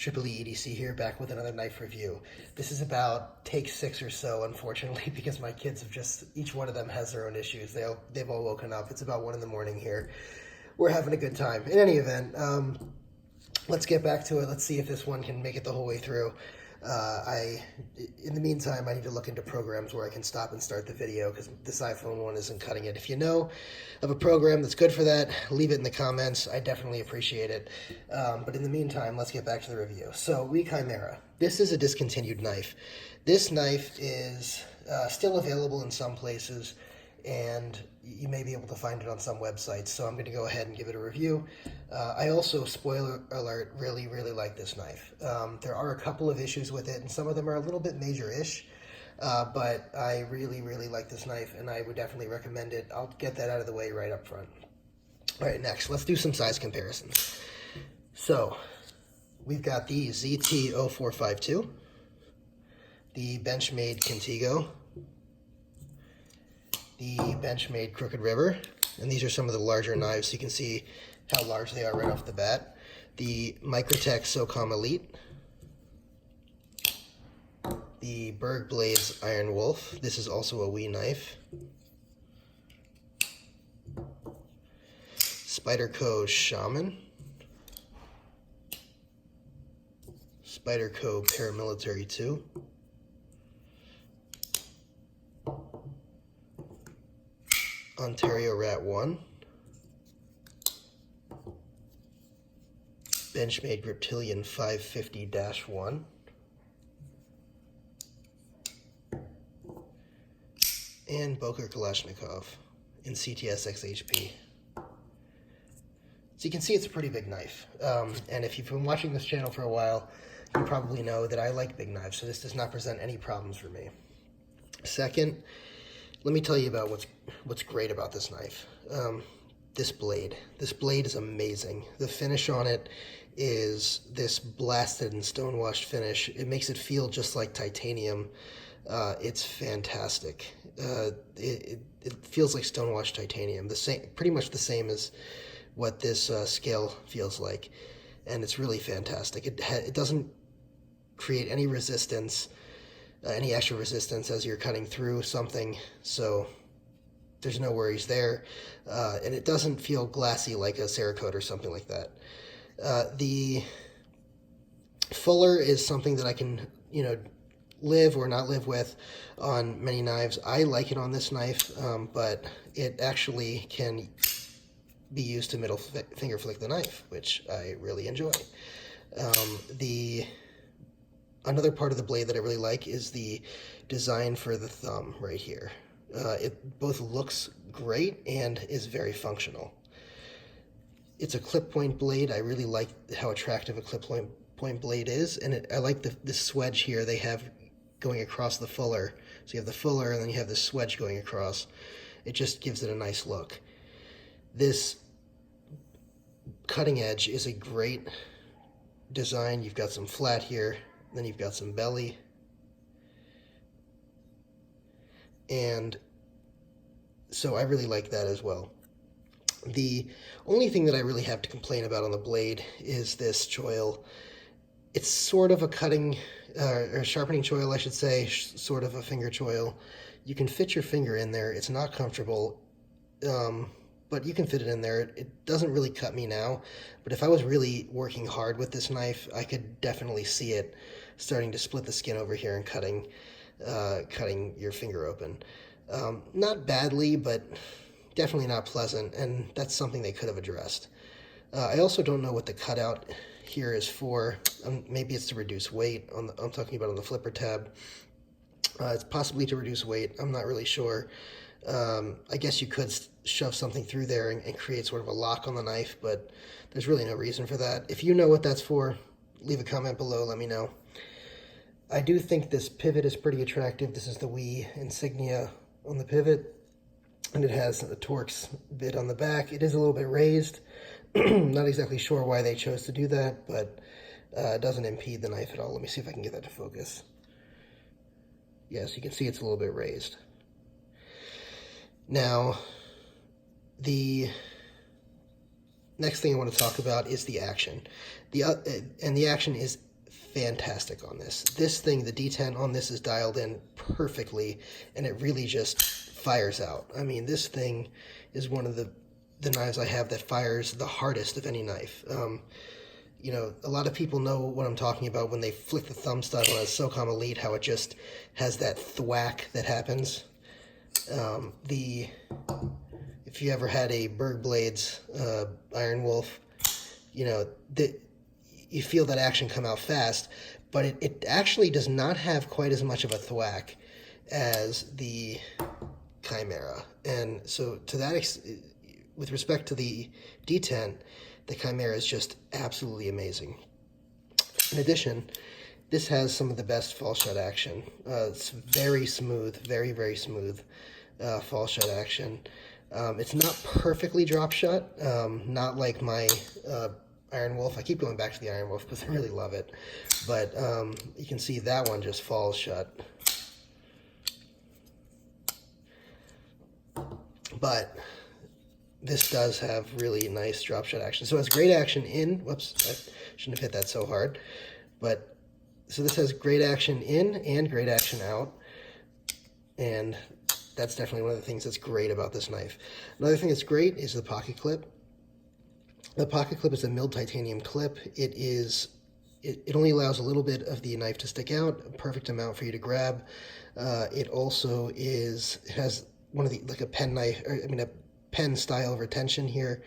TRC EDC here, back with another knife review. This is about take 6 or so, unfortunately, because my kids have just, each one of them has their own issues. They've all woken up. It's about 1 in the morning here. We're having a good time. In any event, let's get back to it. Let's see if this one can make it the whole way through. In the meantime, I need to look into programs where I can stop and start the video because this iPhone one isn't cutting it. If you know of a program that's good for that, leave it in the comments. I definitely appreciate it. But in the meantime, let's get back to the review. So, Chimera. This is a discontinued knife. This knife is still available in some places, and you may be able to find it on some websites, so I'm going to go ahead and give it a review. I also, spoiler alert, really like this knife. There are a couple of issues with it, and some of them are a little bit major-ish, but I really like this knife, and I would definitely recommend it. I'll get that out of the way right up front. All right, next, let's do some size comparisons. So, we've got the ZT-0452, the Benchmade Contigo, the Benchmade Crooked River, and these are some of the larger knives. You can see how large they are right off the bat. The Microtech Socom Elite, the Berg Blades Iron Wolf. This is also a wee knife. Spyderco Shaman, Spyderco Paramilitary 2, Ontario Rat 1, Benchmade Griptilian 550-1, and Boker Kalashnikov in CTS-XHP. So you can see it's a pretty big knife, and if you've been watching this channel for a while, you probably know that I like big knives, so this does not present any problems for me. Second, let me tell you about what's great about this knife. This blade. This blade is amazing. The finish on it is this blasted and stonewashed finish. It makes it feel just like titanium. It's fantastic. It feels like stonewashed titanium. Pretty much the same as what this scale feels like, and it's really fantastic. It doesn't create any resistance. Any extra resistance as you're cutting through something, so there's no worries there. And it doesn't feel glassy like a Cerakote or something like that. The fuller is something that I can, live or not live with on many knives. I like it on this knife, but it actually can be used to middle finger flick the knife, which I really enjoy. Another part of the blade that I really like is the design for the thumb right here. It both looks great and is very functional. It's a clip point blade. I really like how attractive a clip point blade is, and I like this swedge here they have going across the fuller. So you have the fuller and then you have this swedge going across. It just gives it a nice look. This cutting edge is a great design. You've got some flat here, then you've got some belly, and so I really like that as well. The only thing that I really have to complain about on the blade is this choil. It's sort of a cutting, or sharpening choil, I should say, sort of a finger choil. You can fit your finger in there. It's not comfortable, but you can fit it in there. It doesn't really cut me now, but if I was really working hard with this knife, I could definitely see it starting to split the skin over here and cutting your finger open. Not badly, but definitely not pleasant, and that's something they could have addressed. I also don't know what the cutout here is for. Maybe it's to reduce weight. I'm talking about on the flipper tab. It's possibly to reduce weight. I'm not really sure. I guess you could shove something through there and create sort of a lock on the knife, but there's really no reason for that. If you know what that's for, leave a comment below, let me know. I do think this pivot is pretty attractive. This is the wee insignia on the pivot, and it has a Torx bit on the back. It is a little bit raised. Not exactly sure why they chose to do that, but it doesn't impede the knife at all. Let me see if I can get that to focus. Yes, you can see it's a little bit raised. Now, the next thing I want to talk about is the action. The action is fantastic on this. This thing, the D10 on this is dialed in perfectly, and it really just fires out. I mean, this thing is one of the knives I have that fires the hardest of any knife. You know, a lot of people know what I'm talking about when they flick the thumb stud on a Socom Elite, how it just has that thwack that happens. If you ever had a Berg Blades Iron Wolf, you know, you feel that action come out fast, but it actually does not have quite as much of a thwack as the Chimera. And so to that, with respect to the D10, the Chimera is just absolutely amazing. In addition, this has some of the best fall shut action. It's very smooth, very, very smooth fall shut action. It's not perfectly drop shut, not like my Iron Wolf. I keep going back to the Iron Wolf because I really love it. But you can see that one just falls shut. But this does have really nice drop shot action. So it has great action in, whoops, I shouldn't have hit that so hard. But, so this has great action in and great action out. And that's definitely one of the things that's great about this knife. Another thing that's great is the pocket clip. The pocket clip is a milled titanium clip. It only allows a little bit of the knife to stick out, a perfect amount for you to grab. It also has one of the, like a pen knife, or I mean a pen style retention here,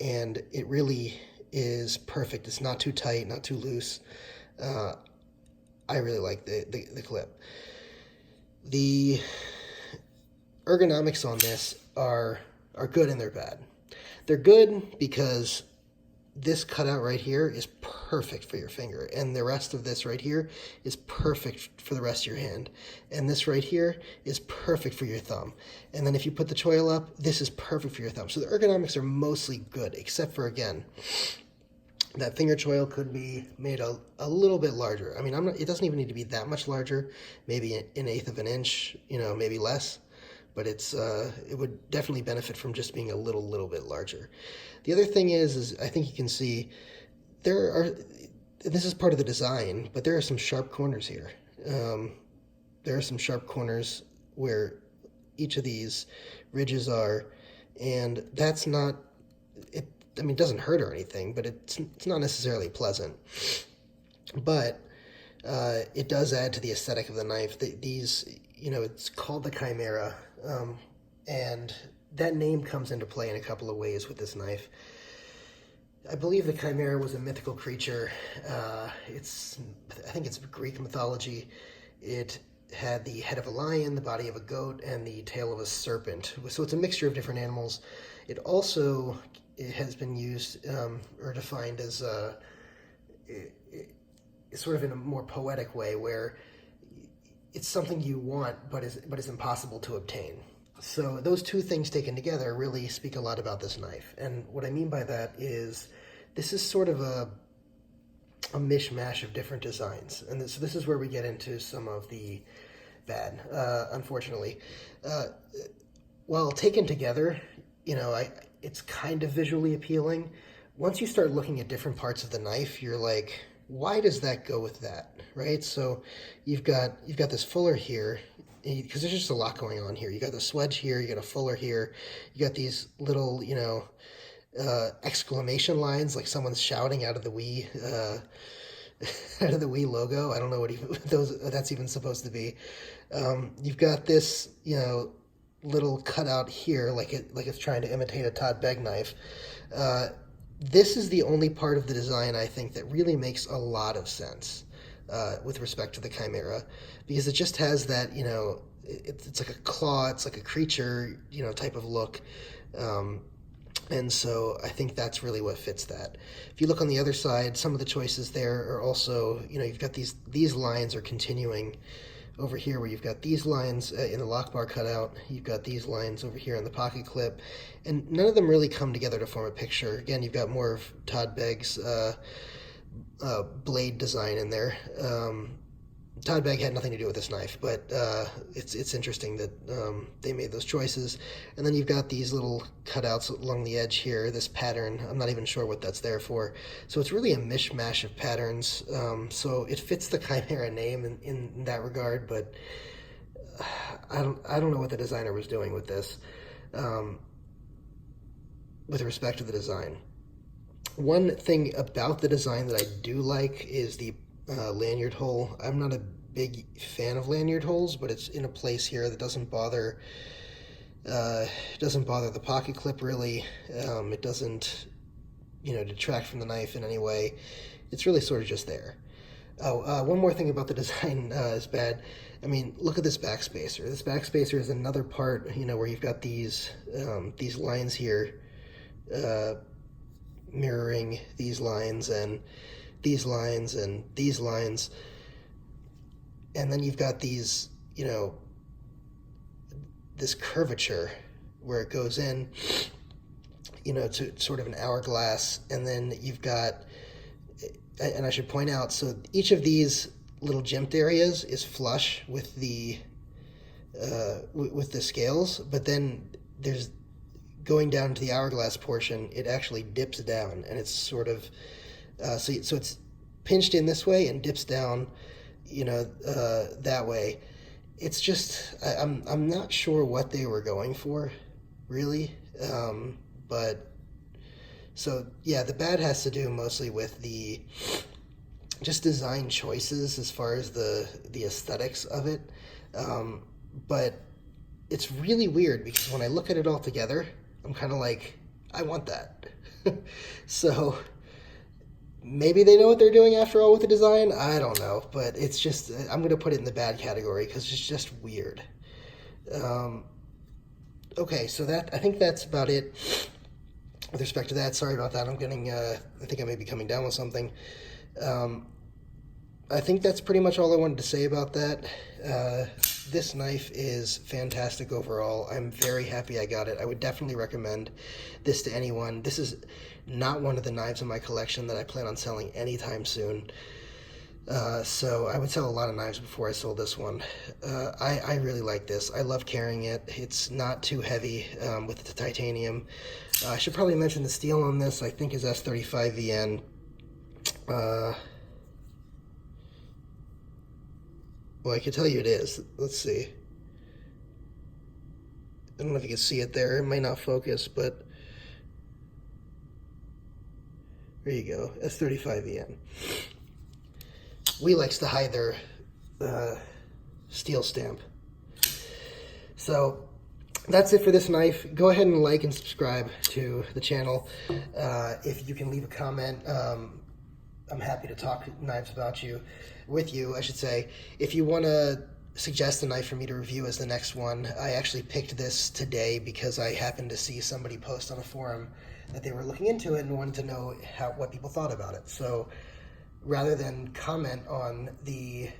and it really is perfect. It's not too tight, not too loose. I really like the clip. The ergonomics on this are good and they're bad. They're good because this cutout right here is perfect for your finger, and the rest of this right here is perfect for the rest of your hand, and this right here is perfect for your thumb. And then if you put the choil up, this is perfect for your thumb. So the ergonomics are mostly good, except for, again, that finger choil could be made a little bit larger. I mean, it doesn't even need to be that much larger, maybe an eighth of an inch, you know, maybe less. But it would definitely benefit from just being a little bit larger. The other thing is I think you can see this is part of the design, but there are some sharp corners here. There are some sharp corners where each of these ridges are, and that's not, I mean, it doesn't hurt or anything, but it's not necessarily pleasant. But it does add to the aesthetic of the knife. These, you know, it's called the Chimera, and that name comes into play in a couple of ways with this knife. I believe the Chimera was a mythical creature. I think it's Greek mythology. It had the head of a lion, the body of a goat, and the tail of a serpent. So it's a mixture of different animals. It has been used or defined as sort of in a more poetic way, where it's something you want, but is impossible to obtain. So those two things taken together really speak a lot about this knife. And what I mean by that is this is sort of a mishmash of different designs. And so this is where we get into some of the bad, unfortunately. While taken together, you know, it's kind of visually appealing. Once you start looking at different parts of the knife, you're like, why does that go with that, right? So you've got this fuller here, because there's just a lot going on here. You got the swedge here, you got a fuller here, you got these little, you know, exclamation lines like someone's shouting out of the Wii logo. I don't know what that's even supposed to be. You've got this, you know, little cutout here, like it's trying to imitate a Todd Begg knife. This is the only part of the design, I think, that really makes a lot of sense with respect to the Chimera, because it just has that, you know, it's like a claw, it's like a creature, you know, type of look. And so I think that's really what fits that. If you look on the other side, some of the choices there are also, you know, you've got these lines are continuing over here, where you've got these lines in the lock bar cutout, you've got these lines over here in the pocket clip, and none of them really come together to form a picture. Again, you've got more of Todd Begg's blade design in there. Todd bag had nothing to do with this knife, but it's interesting that they made those choices. And then you've got these little cutouts along the edge here, this pattern. I'm not even sure what that's there for. So it's really a mishmash of patterns. So it fits the Chimera name in that regard, but I don't know what the designer was doing with this, with respect to the design. One thing about the design that I do like is the lanyard hole. I'm not a big fan of lanyard holes, but it's in a place here that doesn't bother the pocket clip really. It doesn't, detract from the knife in any way. It's really sort of just there. Oh, one more thing about the design is bad. I mean, look at this backspacer. This backspacer is another part, where you've got these lines here mirroring these lines and these lines and these lines, and then you've got these, this curvature where it goes in, to sort of an hourglass, and then you've got, and I should point out, so each of these little jimped areas is flush with the scales, but then there's, going down to the hourglass portion, it actually dips down, and it's sort of, so it's pinched in this way and dips down, that way. It's just, I'm not sure what they were going for, really, but, so, yeah, the bad has to do mostly with the, just design choices as far as the aesthetics of it, but it's really weird because when I look at it all together, I'm kind of like, I want that. So maybe they know what they're doing after all with the design. I don't know, but it's just, I'm going to put it in the bad category because it's just weird. Okay, so I think that's about it with respect to that. Sorry about that. I'm getting, I think I may be coming down with something. I think that's pretty much all I wanted to say about that. This knife is fantastic overall. I'm very happy I got it. I would definitely recommend this to anyone. This is not one of the knives in my collection that I plan on selling anytime soon. So I would sell a lot of knives before I sold this one. I really like this. I love carrying it. It's not too heavy with the titanium. I should probably mention the steel on this, I think, is S35VN. Well, I can tell you it is. Let's see. I don't know if you can see it there. It might not focus, but there you go. S35VN. We likes to hide their steel stamp. So that's it for this knife. Go ahead and like and subscribe to the channel. If you can leave a comment, I'm happy to talk knives with you, I should say. If you want to suggest a knife for me to review as the next one, I actually picked this today because I happened to see somebody post on a forum that they were looking into it and wanted to know what people thought about it. So rather than comment on the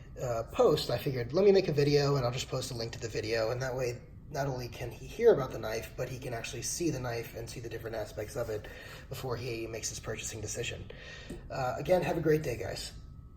post, I figured, let me make a video and I'll just post a link to the video, and that way not only can he hear about the knife, but he can actually see the knife and see the different aspects of it before he makes his purchasing decision. Again, have a great day, guys.